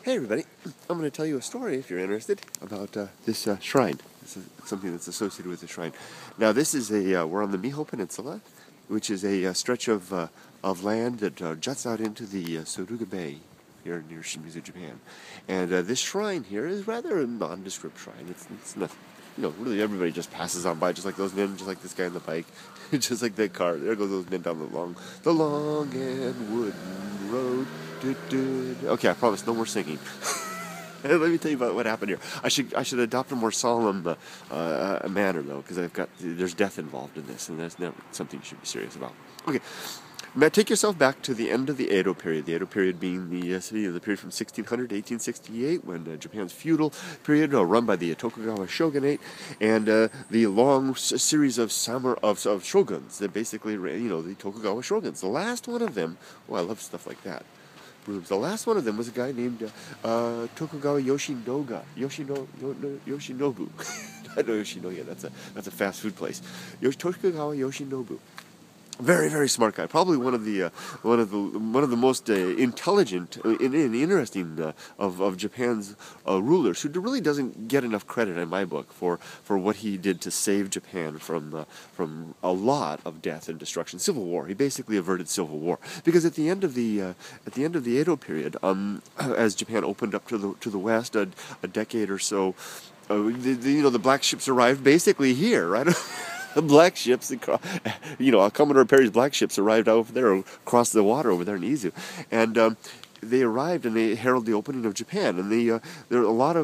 Hey everybody, I'm going to tell you a story, if you're interested, about this shrine. This is something that's associated with the shrine. Now this is we're on the Miho Peninsula, which is a stretch of land that juts out into the Suruga Bay here near Shimizu, Japan. And this shrine here is rather a nondescript shrine. It's nothing. Really everybody just passes on by, just like those men, just like this guy on the bike, just like that car. There goes those men down the long and wooden road. Okay, I promise, no more singing. Let me tell you about what happened here. I should adopt a more solemn manner though, because there's death involved in this, and that's never something you should be serious about. Okay. Now, take yourself back to the end of the Edo period. The Edo period being the period from 1600 to 1868, when Japan's feudal period, run by the Tokugawa shogunate, and the long series of shoguns that basically ran, the Tokugawa shoguns. The last one of them, I love stuff like that. The last one of them was a guy named Tokugawa Yoshinobu. Not Yoshinoya. That's a fast food place. Tokugawa Yoshinobu. Very, very smart guy. Probably one of the most intelligent and interesting of Japan's rulers, who really doesn't get enough credit in my book for what he did to save Japan from a lot of death and destruction. Civil war. He basically averted civil war, because at the end of the Edo period, as Japan opened up to the west, a decade or so, the black ships arrived basically here, right? Black ships, Commodore Perry's black ships arrived over there, across the water over there in Izu, and they arrived and they heralded the opening of Japan. And there were a lot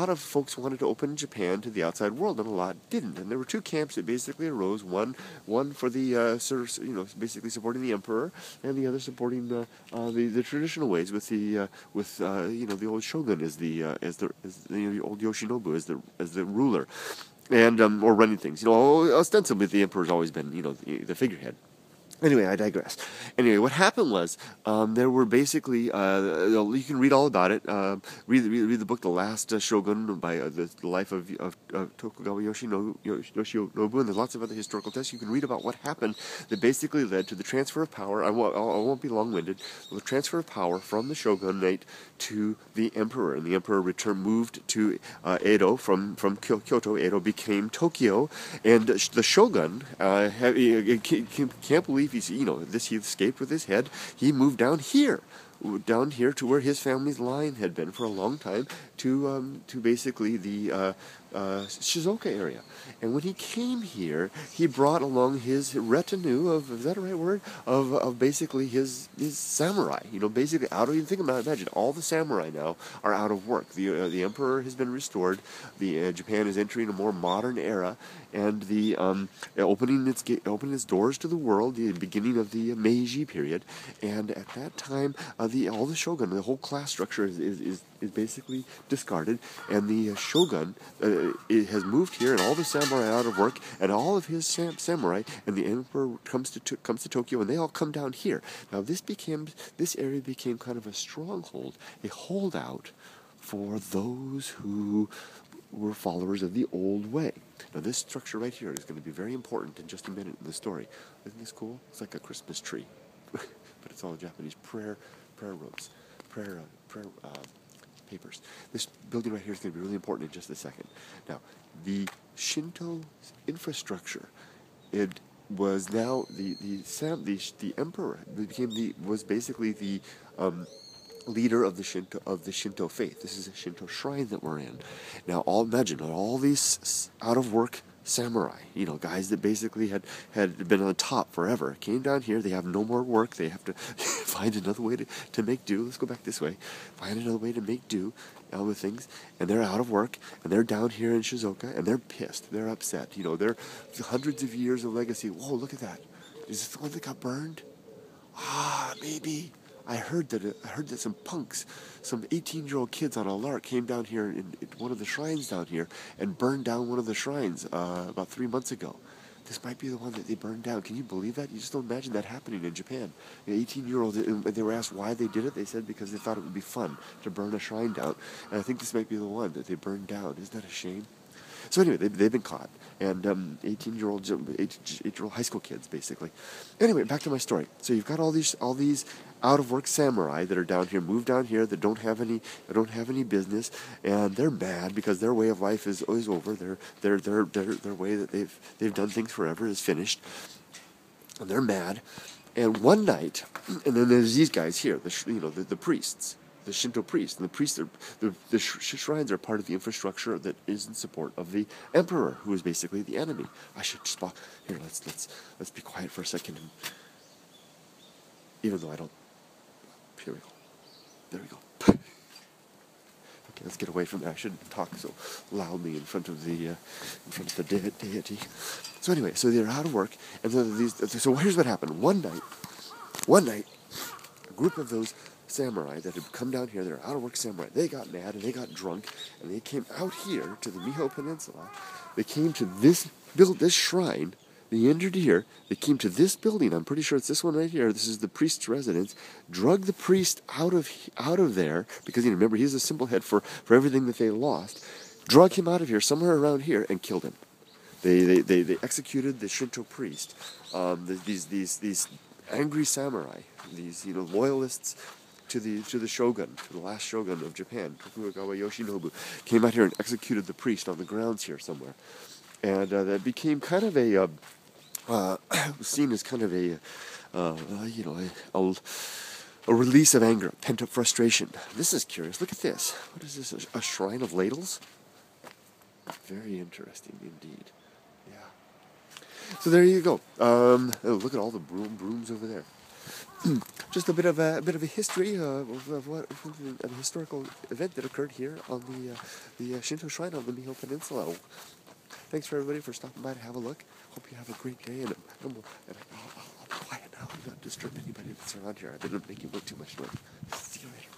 of folks wanted to open Japan to the outside world, and a lot didn't. And there were two camps that basically arose: one for the basically supporting the emperor, and the other supporting the traditional ways with the old shogun as the old Yoshinobu as the ruler. And or running things, ostensibly the emperor's always been, the figurehead. Anyway, I digress. Anyway, what happened was there were basically you can read all about it. Read the book, The Last Shogun, by the life of Tokugawa Yoshinobu, and there's lots of other historical texts. You can read about what happened that basically led to the transfer of power. I won't be long-winded. The transfer of power from the shogunate to the emperor, and the emperor moved to Edo from Kyoto. Edo became Tokyo, and the shogun can't believe he escaped with his head. He moved down here to where his family's line had been for a long time, to basically the Shizuoka area. And when he came here, he brought along his retinue of, is that the right word? Of basically his samurai. Basically imagine all the samurai now are out of work. The emperor has been restored. Japan is entering a more modern era, and the opening its doors to the world, the beginning of the Meiji period. And at that time, all the shogun, the whole class structure is basically discarded, and the shogun has moved here, and all the samurai are out of work, and all of his samurai, and the emperor comes to Tokyo, and they all come down here. Now this area became kind of a stronghold, a holdout for those who were followers of the old way. Now this structure right here is going to be very important in just a minute in the story. Isn't this cool? It's like a Christmas tree, but it's all Japanese prayer ropes, prayer papers. This building right here is going to be really important in just a second. Now, the Shinto infrastructure, it was now the emperor was basically the leader of the Shinto faith. This is a Shinto shrine that we're in. Now, imagine all these out of work samurai, guys that basically had been on top forever, came down here. They have no more work. They have to find another way to make do. Let's go back this way. Find another way to make do with things. And they're out of work, and they're down here in Shizuoka, and they're pissed. They're upset. They're hundreds of years of legacy. Whoa, look at that. Is this the one that got burned? Maybe. I heard that some punks, some 18-year-old kids on a lark, came down here in one of the shrines down here and burned down one of the shrines about 3 months ago. This might be the one that they burned down. Can you believe that? You just don't imagine that happening in Japan. The 18-year-olds, they were asked why they did it. They said because they thought it would be fun to burn a shrine down. And I think this might be the one that they burned down. Isn't that a shame? So anyway, they've been caught, and 8-year-old high school kids, basically. Anyway, back to my story. So you've got all these out-of-work samurai that are down here, moved down here, that don't have any business, and they're mad because their way of life is over. Their way that they've done things forever is finished, and they're mad. And one night, and then there's these guys here, the priests, the Shinto priests, and the priests the shrines are part of the infrastructure that is in support of the emperor, who is basically the enemy. I should just walk here. Let's be quiet for a second, and even though I don't. Here we go. There we go. Okay, let's get away from that. I shouldn't talk so loudly in front of the deity. So anyway, so they're out of work, and so here's what happened. One night, a group of those samurai that had come down here, they're out of work samurai, they got mad and they got drunk, and they came out here to the Miho Peninsula. They came to this shrine. They entered here. They came to this building. I'm pretty sure it's this one right here. This is the priest's residence. Drug the priest out of there, because remember, he's a symbol head for everything that they lost. Drug him out of here, somewhere around here, and killed him. They executed the Shinto priest. These angry samurai, these loyalists to the shogun, to the last shogun of Japan, Tokugawa Yoshinobu, came out here and executed the priest on the grounds here somewhere, and that became kind of a seen as kind of a release of anger, pent-up frustration. This is curious. Look at this. What is this? A shrine of ladles? Very interesting indeed. Yeah. So there you go. Look at all the brooms over there. Just a bit of a history of a historical event that occurred here on the Shinto shrine on the Miho Peninsula. Thanks for everybody for stopping by to have a look. Hope you have a great day, and I'll be quiet now. I'm not disturbing anybody that's around here. I didn't make you look too much noise. See you later.